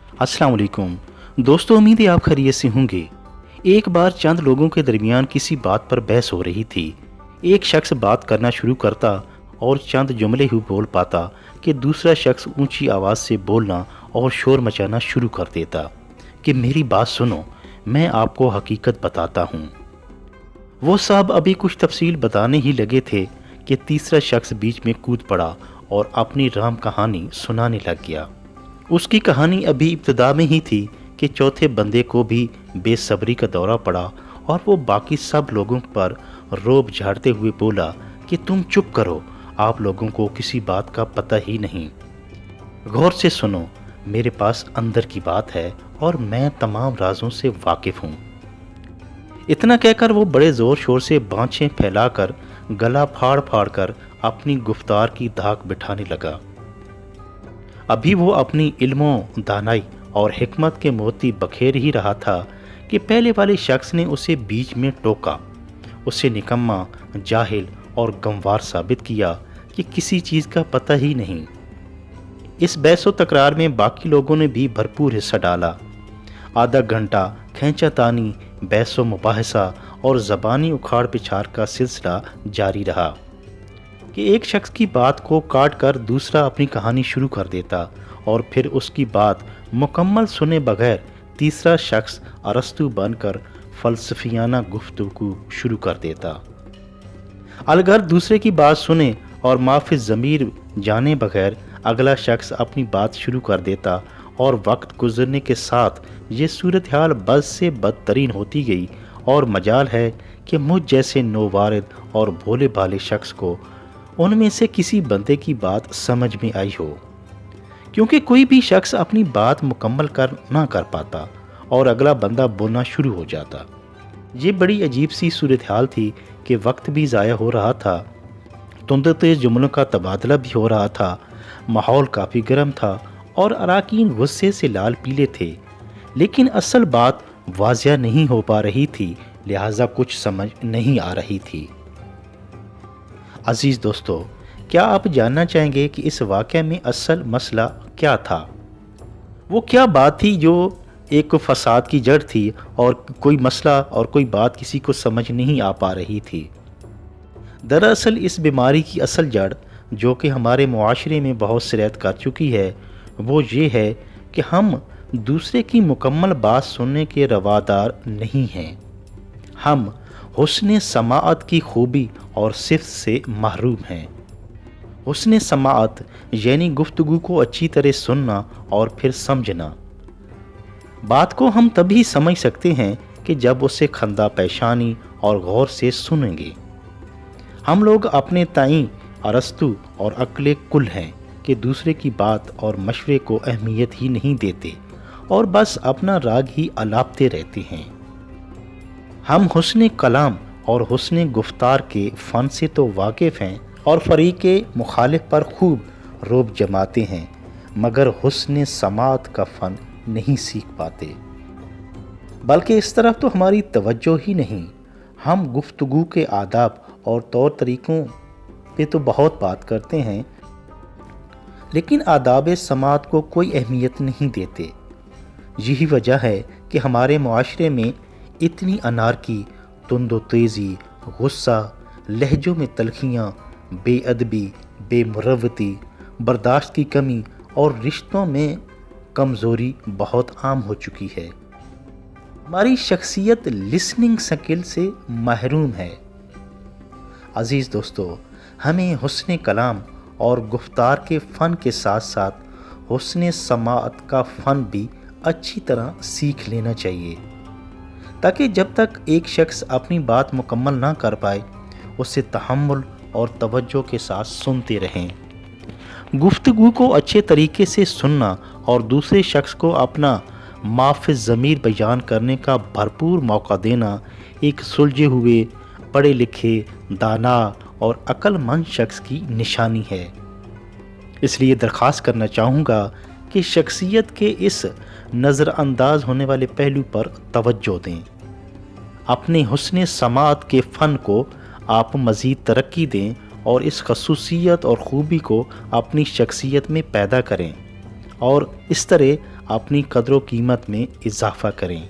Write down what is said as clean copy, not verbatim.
अस्सलाम वालेकुम दोस्तों, उम्मीद है आप खैरियत से होंगे। एक बार चंद लोगों के दरमियान किसी बात पर बहस हो रही थी। एक शख्स बात करना शुरू करता और चंद जुमले ही बोल पाता कि दूसरा शख्स ऊंची आवाज़ से बोलना और शोर मचाना शुरू कर देता कि मेरी बात सुनो, मैं आपको हकीकत बताता हूँ। वो साहब अभी कुछ तफसील बताने ही लगे थे कि तीसरा शख्स बीच में कूद पड़ा और अपनी राम कहानी सुनाने लग गया। उसकी कहानी अभी इब्तिदा में ही थी कि चौथे बंदे को भी बेसब्री का दौरा पड़ा और वो बाकी सब लोगों पर रोब झाड़ते हुए बोला कि तुम चुप करो, आप लोगों को किसी बात का पता ही नहीं। गौर से सुनो, मेरे पास अंदर की बात है और मैं तमाम राजों से वाकिफ हूँ। इतना कहकर वो बड़े ज़ोर शोर से बाँछें फैलाकर गला फाड़ फाड़ कर अपनी गुफ्तार की धाक बिठाने लगा। अभी वो अपनी इल्मों, दानाई और हिकमत के मोती बखेर ही रहा था कि पहले वाले शख्स ने उसे बीच में टोका, उसे निकम्मा, जाहिल और गंवार साबित किया कि किसी चीज़ का पता ही नहीं। इस बहसो तकरार में बाकी लोगों ने भी भरपूर हिस्सा डाला। आधा घंटा खींचातानी, बहसो मुबाहिसा और ज़बानी उखाड़ पिछाड़ का सिलसिला जारी रहा कि एक शख्स की बात को काट कर दूसरा अपनी कहानी शुरू कर देता और फिर उसकी बात मुकम्मल सुने बगैर तीसरा शख्स अरस्तु बनकर फ़लसफ़ियाना गुफ्तगू शुरू कर देता। अलगर दूसरे की बात सुने और माफ़ी ज़मीर जाने बगैर अगला शख्स अपनी बात शुरू कर देता और वक्त गुजरने के साथ ये सूरत हाल बद से बदतरीन होती गई और मजाल है कि मुझ जैसे नौवारिद और भोले भाले शख्स को उनमें से किसी बंदे की बात समझ में आई हो, क्योंकि कोई भी शख्स अपनी बात मुकम्मल ना कर पाता और अगला बंदा बोलना शुरू हो जाता। ये बड़ी अजीब सी सूरत हाल थी कि वक्त भी ज़ाया हो रहा था, तुंद तेज जुमलों का तबादला भी हो रहा था, माहौल काफ़ी गर्म था और अराकीन गुस्से से लाल पीले थे, लेकिन असल बात वाज़िया नहीं हो पा रही थी, लिहाजा कुछ समझ नहीं आ रही थी। अजीज़ दोस्तों, क्या आप जानना चाहेंगे कि इस वाक़े में असल मसला क्या था? वो क्या बात थी जो एक फसाद की जड़ थी और कोई मसला और कोई बात किसी को समझ नहीं आ पा रही थी? दरअसल इस बीमारी की असल जड़, जो कि हमारे मुआशरे में बहुत सिरैत कर चुकी है, वो ये है कि हम दूसरे की मुकम्मल बात सुनने के रवादार नहीं हैं। हम हुस्न समाअत की खूबी और सिफ्त से महरूम हैं। हुस्न समाअत यानी गुफ्तगू को अच्छी तरह सुनना और फिर समझना। बात को हम तभी समझ सकते हैं कि जब उसे खंदा पेशानी और गौर से सुनेंगे। हम लोग अपने ताईं अरस्तु और अक्ले कुल हैं कि दूसरे की बात और मशवरे को अहमियत ही नहीं देते और बस अपना राग ही अलापते रहते हैं। हम हुस्न कलाम और हुस्न गुफ्तार के फ़न से तो वाकिफ़ हैं और फ़रीक़े मुखालिफ पर खूब रोब जमाते हैं, मगर हुस्न समाअत का फ़न नहीं सीख पाते। बल्कि इस तरफ तो हमारी तवज्जो ही नहीं। हम गुफ्तगू के आदाब और तौर तरीक़ों पे तो बहुत बात करते हैं, लेकिन आदाब समाअत को कोई अहमियत नहीं देते। यही वजह है कि हमारे मुआशरे में इतनी अनारकी, तुंदो तेज़ी, गुस्सा, लहजों में तलखियाँ, बेअदबी, बेमुरवती, बर्दाश्त की कमी और रिश्तों में कमज़ोरी बहुत आम हो चुकी है। हमारी शख्सियत लिसनिंग स्किल से महरूम है। अज़ीज़ दोस्तों, हमें हुस्न कलाम और गुफ्तार के फ़न के साथ साथ हुस्न समाअत का फ़न भी अच्छी तरह सीख लेना चाहिए, ताकि जब तक एक शख्स अपनी बात मुकम्मल ना कर पाए, उसे तहम्मुल और तवज्जो के साथ सुनते रहें। गुफ्तगू को अच्छे तरीके से सुनना और दूसरे शख्स को अपना माफ़ ज़मीर बयान करने का भरपूर मौका देना एक सुलझे हुए, पढ़े लिखे, दाना और अक्लमंद शख्स की निशानी है। इसलिए दरख्वास्त करना चाहूँगा कि शख्सियत के इस नज़रअंदाज होने वाले पहलू पर तवज्जो दें। अपने हुस्न समाअत के फ़न को आप मज़ीद तरक्की दें और इस खसूसियत और ख़ूबी को अपनी शख्सियत में पैदा करें। اور اس طرح اپنی قدر و قیمت میں اضافہ کریں۔